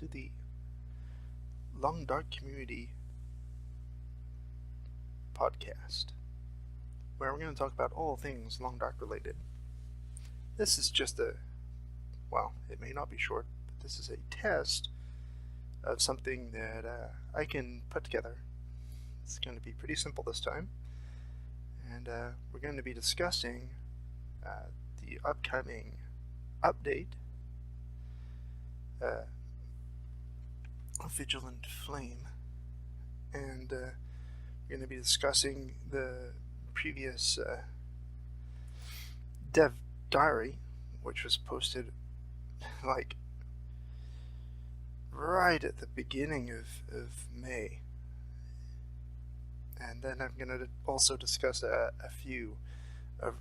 to the Long Dark Community podcast, where we're going to talk about all things Long Dark related. This is just it may not be short, but this is a test of something that I can put together. It's going to be pretty simple this time, and we're going to be discussing the upcoming update, Vigilant Flame, and we're going to be discussing the previous dev diary, which was posted right at the beginning of May. And then I'm going to also discuss a few of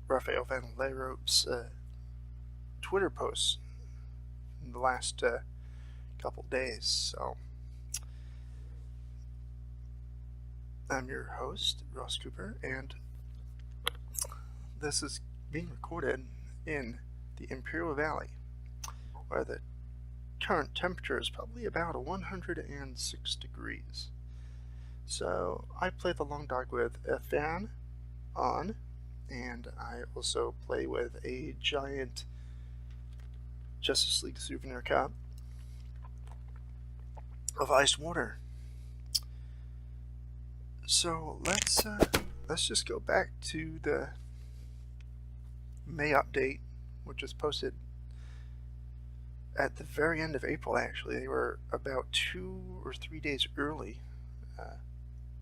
Raphael Van Leeuwenhoek's Twitter posts in the last couple days. So I'm your host, Ross Cooper, and this is being recorded in the Imperial Valley, where the current temperature is probably about 106 degrees. So I play the Long Dark with a fan on, and I also play with a giant Justice League souvenir cup of iced water. So let's just go back to the May update, which was posted at the very end of April. Actually, they were about 2 or 3 days early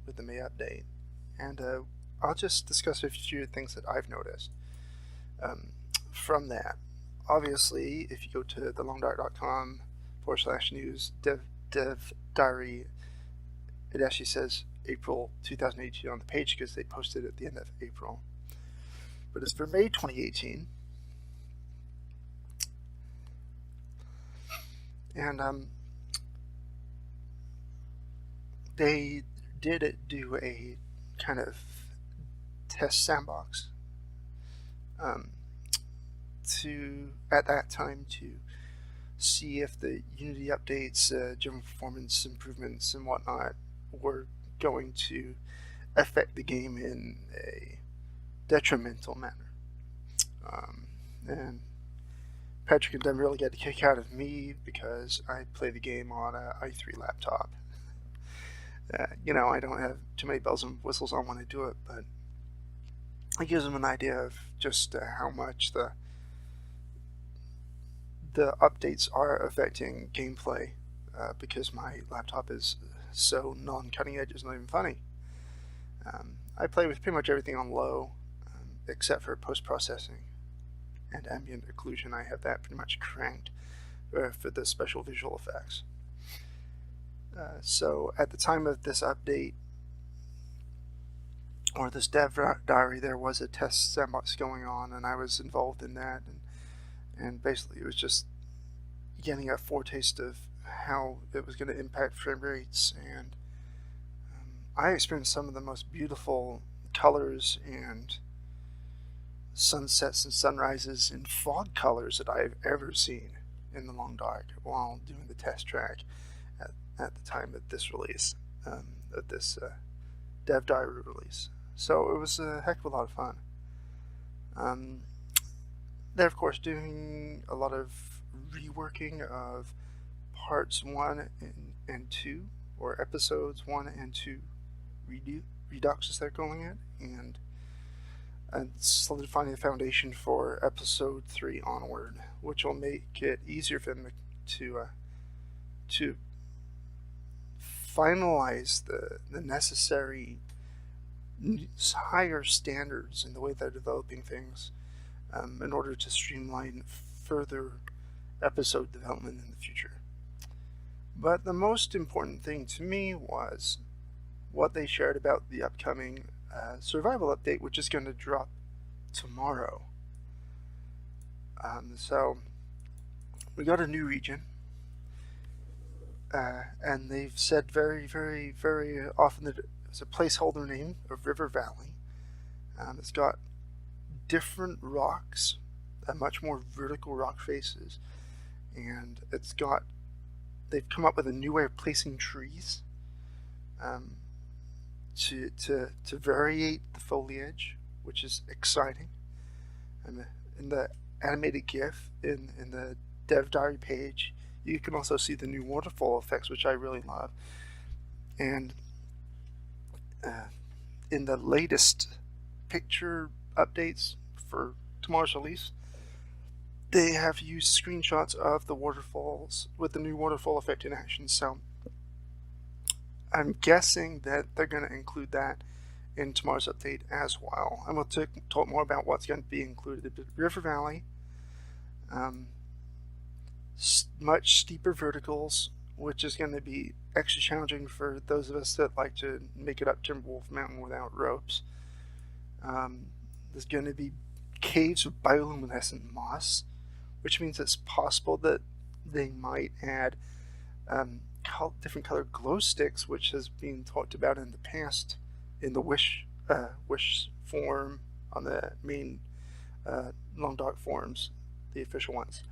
with the May update, and I'll just discuss a few things that I've noticed from that. Obviously, if you go to thelongdark.com/news dev diary, it actually says April 2018 on the page because they posted it at the end of April. But it's for May 2018. And they did do a kind of test sandbox at that time to see if the Unity updates, general performance improvements and whatnot were going to affect the game in a detrimental manner. And Patrick and them really get a kick out of me because I play the game on an i3 laptop. I don't have too many bells and whistles on when I do it, but it gives them an idea of just how much the updates are affecting gameplay, because my laptop is so non-cutting edge, it's not even funny. I play with pretty much everything on low, except for post-processing and ambient occlusion. I have that pretty much cranked for the special visual effects. So at the time of this update, or this dev diary, there was a test sandbox going on, and I was involved in that, and basically it was just getting a foretaste of how it was going to impact frame rates, and I experienced some of the most beautiful colors and sunsets and sunrises in fog colors that I've ever seen in the Long Dark while doing the test track at the time of this release, of this dev diary release. So it was a heck of a lot of fun. They're of course doing a lot of reworking of parts 1 and 2, or episodes 1 and 2 redux, as they're calling it, and solidifying the foundation for episode 3 onward, which will make it easier for them to finalize the necessary higher standards in the way they're developing things, in order to streamline further episode development in the future. But the most important thing to me was what they shared about the upcoming survival update, which is going to drop tomorrow. So we got a new region, and they've said very, very, very often that it's a placeholder name of River Valley. It's got different rocks, much more vertical rock faces, and it's got they've come up with a new way of placing trees um, to variate the foliage, which is exciting. And in the animated GIF in the dev diary page, you can also see the new waterfall effects, which I really love. And in the latest picture updates for tomorrow's release, they have used screenshots of the waterfalls with the new waterfall effect in action. So I'm guessing that they're going to include that in tomorrow's update as well. And we'll talk more about what's going to be included. River Valley, much steeper verticals, which is going to be extra challenging for those of us that like to make it up Timberwolf Mountain without ropes. There's going to be caves with bioluminescent moss, which means it's possible that they might add different colored glow sticks, which has been talked about in the past in the wish form on the main Long Dark forums, the official ones.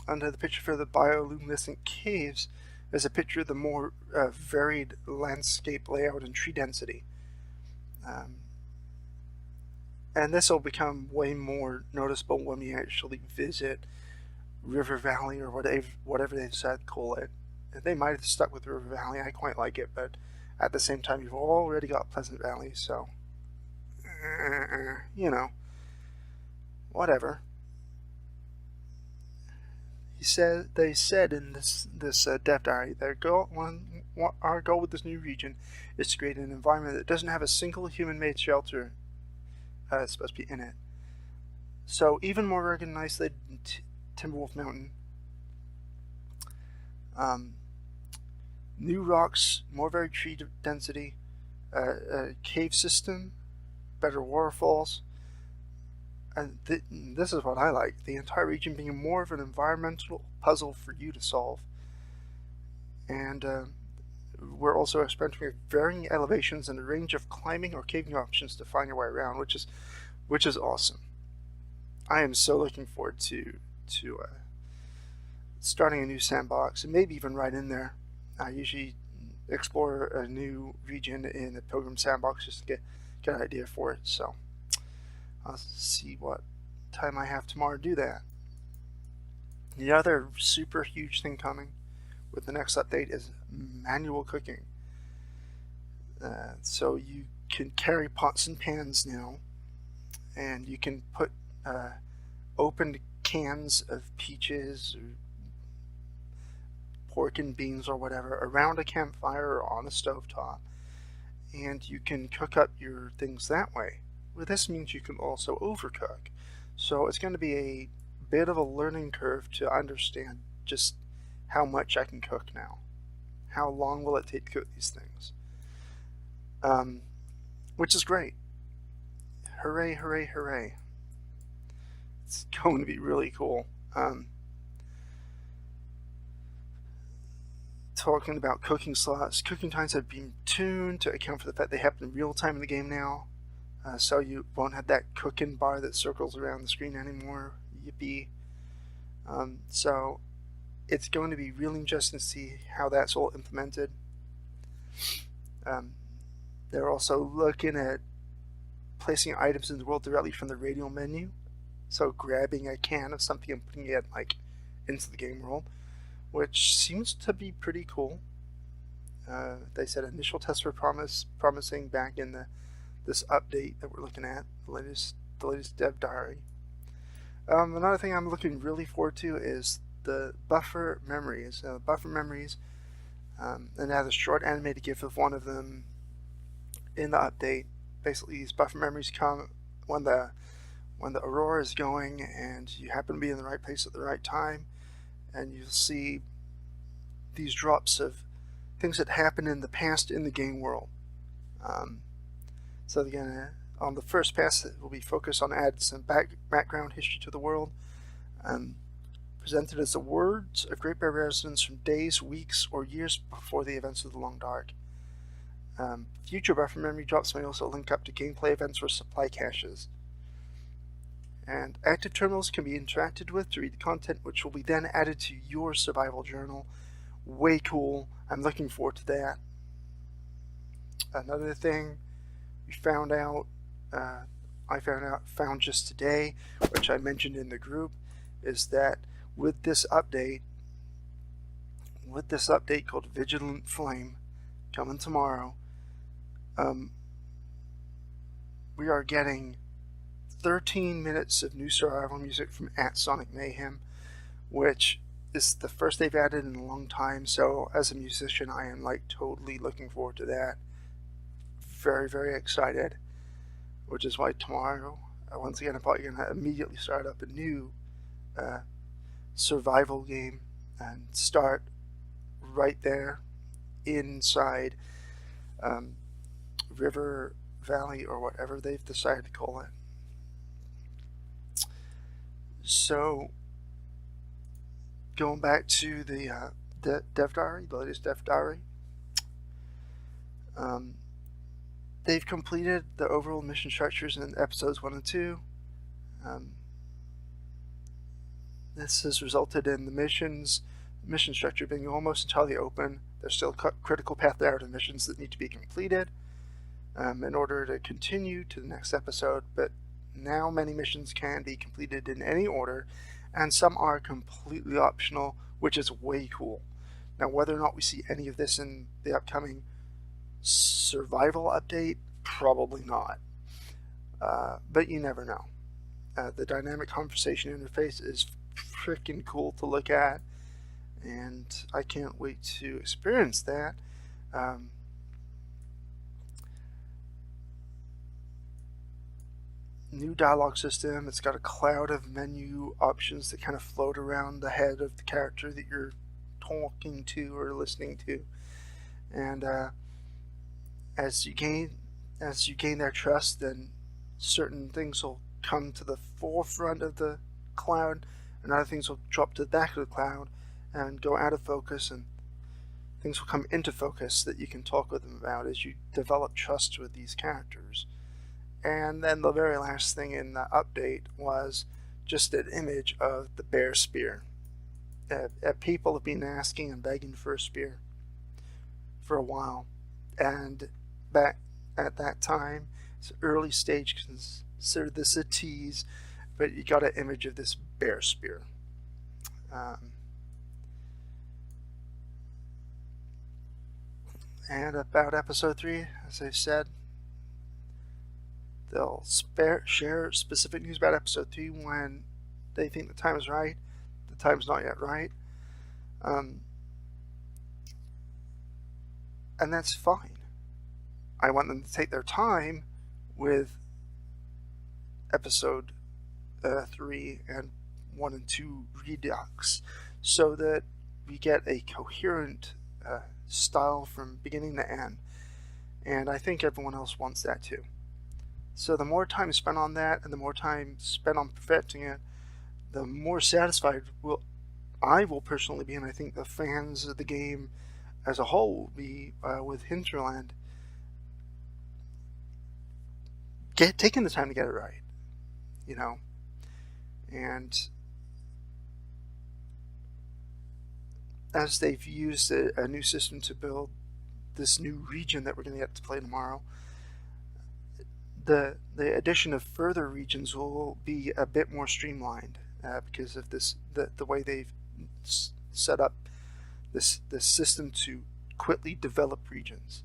Under the picture for the bioluminescent caves, there's a picture of the more varied landscape layout and tree density. And this will become way more noticeable when we actually visit River Valley, or whatever they decided to call it. They might have stuck with River Valley. I quite like it, but at the same time, you've already got Pleasant Valley, so whatever. They said in this dev diary, our goal with this new region is to create an environment that doesn't have a single human-made shelter supposed to be in it. So even more rugged and isolated than Timberwolf Mountain. New rocks, more varied tree density, cave system, better waterfalls. And this is what I like, the entire region being more of an environmental puzzle for you to solve. And we're also experimenting with varying elevations and a range of climbing or caving options to find your way around, which is awesome. I am so looking forward to starting a new sandbox, and maybe even right in there. I usually explore a new region in the Pilgrim sandbox just to get an idea for it. So I'll see what time I have tomorrow to do that. The other super huge thing coming with the next update is manual cooking. So you can carry pots and pans now, and you can put opened cans of peaches or pork and beans or whatever around a campfire or on a stovetop, and you can cook up your things that way. Well, this means you can also overcook. So it's going to be a bit of a learning curve to understand just how much I can cook now. How long will it take to cook these things? Which is great. Hooray, hooray, hooray. It's going to be really cool. Talking about cooking slots, cooking times have been tuned to account for the fact they happen in real time in the game now. So you won't have that cooking bar that circles around the screen anymore. Yippee. So it's going to be really interesting to see how that's all implemented. They're also looking at placing items in the world directly from the radial menu. So grabbing a can of something and putting it into the game world, which seems to be pretty cool. They said initial tests were promising back in this update that we're looking at, the latest dev diary. Another thing I'm looking really forward to is the buffer memories. And now the short animated GIF of one of them in the update. Basically, these buffer memories come when the aurora is going and you happen to be in the right place at the right time, and you'll see these drops of things that happened in the past in the game world. So again, on the first pass, it will be focused on adding some background history to the world, presented as the words of Great Bear residents from days, weeks, or years before the events of the Long Dark. Future buffer memory drops may also link up to gameplay events or supply caches. And active terminals can be interacted with to read the content, which will be then added to your survival journal. Way cool. I'm looking forward to that. Another thing we found out, found just today, which I mentioned in the group, is that with this update called Vigilant Flame coming tomorrow, we are getting 13 minutes of new survival music from @Sonic Mayhem, which is the first they've added in a long time. So as a musician, I am like totally looking forward to that. Very, very excited, which is why tomorrow, once again, I'm probably going to immediately start up a new survival game and start right there inside River Valley, or whatever they've decided to call it. So going back to the dev diary, the latest dev diary, they've completed the overall mission structures in episodes 1 and 2. This has resulted in the mission structure being almost entirely open. There's still critical path narrative missions that need to be completed in order to continue to the next episode, but now many missions can be completed in any order, and some are completely optional, which is way cool. Now, whether or not we see any of this in the upcoming survival update, probably not, but you never know. The dynamic conversation interface is freaking cool to look at, and I can't wait to experience that. New dialogue system. It's got a cloud of menu options that kind of float around the head of the character that you're talking to or listening to, and as you gain their trust, then certain things will come to the forefront of the cloud, and other things will drop to the back of the cloud and go out of focus, and things will come into focus that you can talk with them about as you develop trust with these characters. And then the very last thing in the update was just an image of the bear spear. People have been asking and begging for a spear for a while, and back at that time, it's early stage, consider this a tease, but you got an image of this bear spear. And about episode 3, as I said, they'll share specific news about episode 3 when they think the time is right. The time's not yet right. And that's fine. I want them to take their time with episode 3 and 1 and 2 redux, so that we get a coherent style from beginning to end. And I think everyone else wants that too. So the more time spent on that, and the more time spent on perfecting it, the more satisfied I will personally be, and I think the fans of the game as a whole will be with Hinterland taking the time to get it right, you know. And as they've used a new system to build this new region that we're going to get to play tomorrow, the addition of further regions will be a bit more streamlined because of the way they've set up this system to quickly develop regions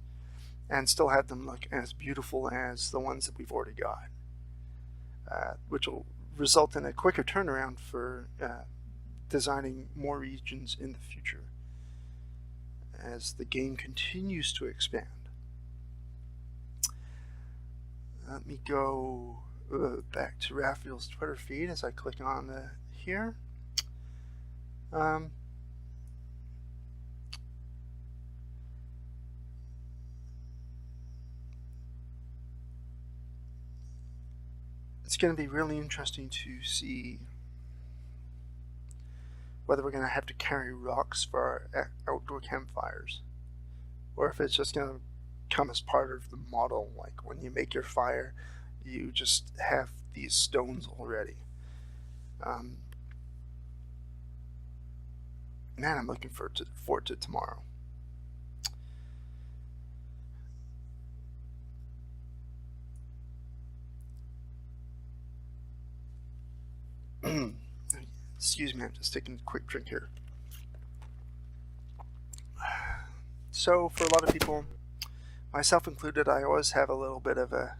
and still have them look as beautiful as the ones that we've already got, which will result in a quicker turnaround for designing more regions in the future as the game continues to expand. Let me go back to Raphael's Twitter feed as I click on here. It's going to be really interesting to see whether we're going to have to carry rocks for our outdoor campfires, or if it's just going to come as part of the model, like when you make your fire, you just have these stones already. Um, Man, I'm looking forward to tomorrow. Excuse me, I'm just taking a quick drink here. So, for a lot of people, myself included, I always have a little bit of a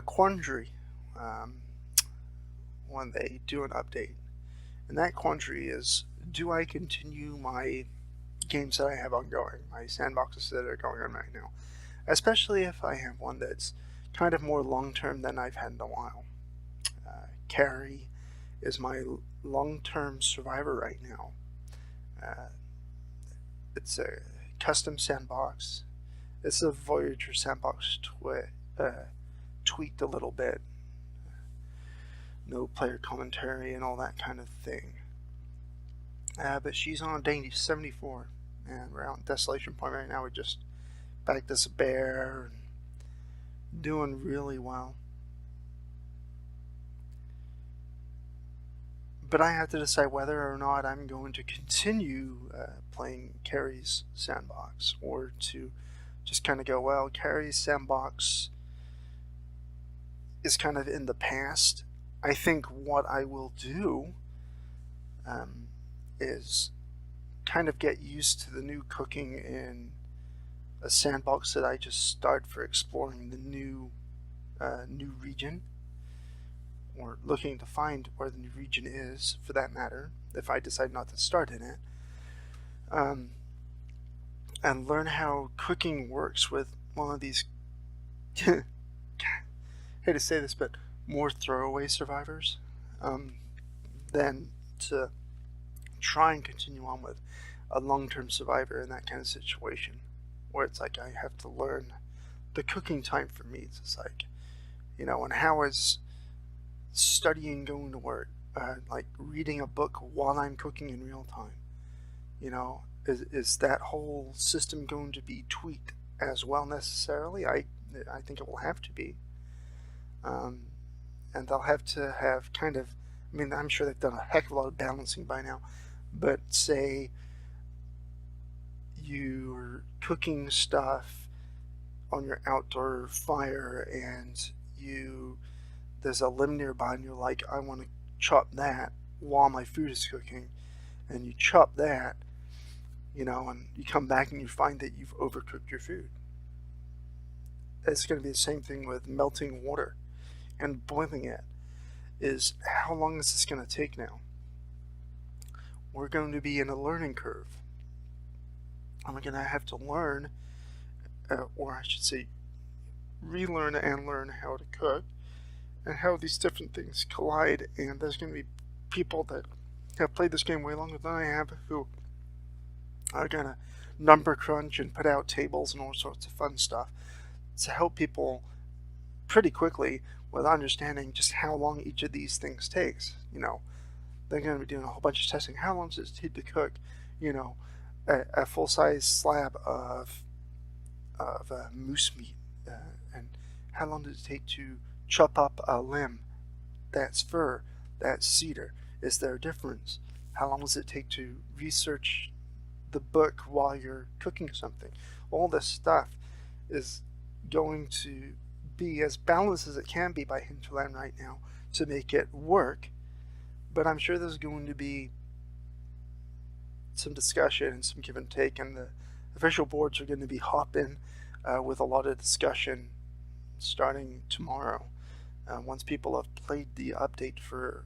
quandary um, when they do an update. And that quandary is, do I continue my games that I have ongoing, my sandboxes that are going on right now? Especially if I have one that's kind of more long term than I've had in a while. Carry is my long term survivor right now. Uh, it's a custom sandbox. It's a Voyager sandbox tweaked a little bit. No player commentary and all that kind of thing. But she's on day 74, and we're out in Desolation Point right now. We just backed this bear, and doing really well. But I have to decide whether or not I'm going to continue playing Carrie's sandbox, or to just kind of go, well, Carrie's sandbox is kind of in the past. I think what I will do is kind of get used to the new cooking in a sandbox that I just start for exploring the new region, or looking to find where the new region is, for that matter, if I decide not to start in it, and learn how cooking works with one of these hate to say this, but more throwaway survivors, than to try and continue on with a long-term survivor in that kind of situation, where it's like I have to learn the cooking time for me. It's just like, and how is studying going to work? Like reading a book while I'm cooking in real time. Is that whole system going to be tweaked as well necessarily? I think it will have to be. And they'll have to have kind of, I'm sure they've done a heck of a lot of balancing by now, but say you're cooking stuff on your outdoor fire, and there's a limb nearby, and you're like, I want to chop that while my food is cooking, and you chop that, and you come back and you find that you've overcooked your food. It's going to be the same thing with melting water and boiling it. Is how long is this going to take now? We're going to be in a learning curve. And we're going to have to learn, or I should say, relearn and learn how to cook, and how these different things collide. And there's going to be people that have played this game way longer than I have, who are going to number crunch and put out tables and all sorts of fun stuff to help people pretty quickly with understanding just how long each of these things takes. They're going to be doing a whole bunch of testing. How long does it take to cook, a full-size slab of moose meat, and how long does it take to chop up a limb? That's fir, that's cedar. Is there a difference? How long does it take to research the book while you're cooking something? All this stuff is going to be as balanced as it can be by Hinterland right now to make it work, but I'm sure there's going to be some discussion and some give and take, and the official boards are going to be hopping with a lot of discussion starting tomorrow, once people have played the update for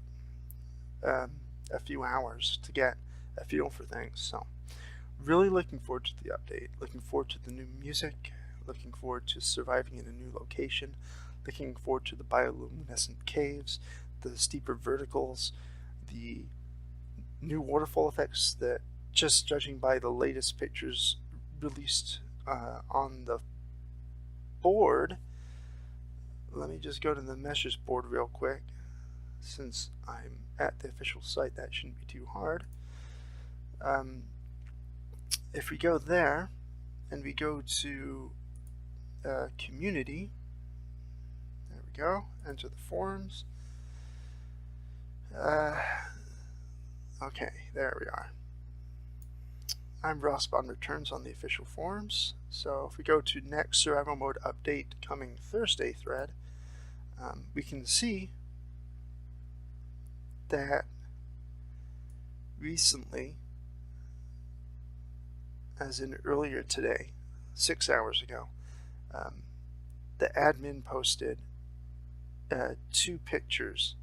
a few hours to get a feel for things. So really looking forward to the update, looking forward to the new music, looking forward to surviving in a new location, looking forward to the bioluminescent caves, the steeper verticals, the new waterfall effects that, just judging by the latest pictures released on the board. Let me just go to the meshes board real quick. Since I'm at the official site, that shouldn't be too hard. If we go there and we go to community, there we go, enter the forums. Okay, there we are. I'm Rossbond returns on the official forums. So if we go to next survival mode update coming Thursday thread, we can see that recently, as in earlier today, 6 hours ago, the admin posted 2 pictures.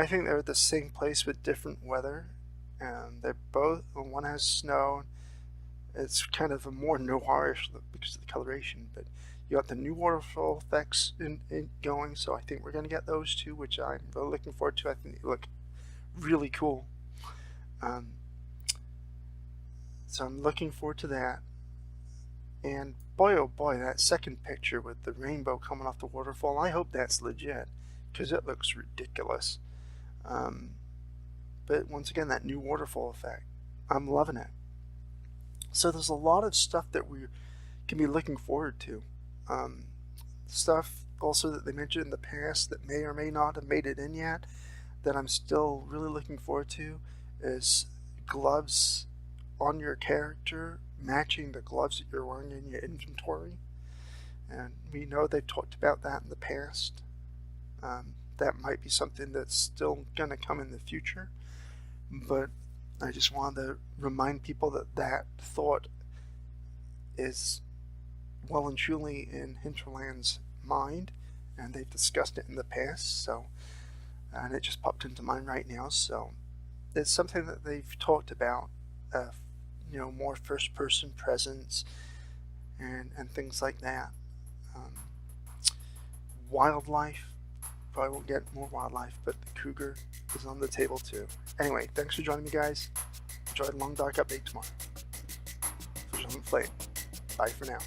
I think they're at the same place with different weather, and they're both, one has snow. It's kind of a more noirish look because of the coloration, but you got the new waterfall effects in going, so I think we're going to get those too, which I'm really looking forward to. I think they look really cool. So I'm looking forward to that. And boy, oh boy, that second picture with the rainbow coming off the waterfall, I hope that's legit, because it looks ridiculous. But once again, that new waterfall effect, I'm loving it. So there's a lot of stuff that we can be looking forward to. Stuff also that they mentioned in the past that may or may not have made it in yet, that I'm still really looking forward to, is gloves on your character matching the gloves that you're wearing in your inventory. And we know they've talked about that in the past. That might be something that's still going to come in the future, but I just wanted to remind people that that thought is well and truly in Hinterland's mind, and they've discussed it in the past, so, and it just popped into mind right now. So it's something that they've talked about, you know, more first-person presence and things like that. Wildlife, probably won't get more wildlife, but the cougar is on the table too. Anyway, thanks for joining me, guys. Enjoy the Long Dark update tomorrow. Vigilant Flame. Bye for now.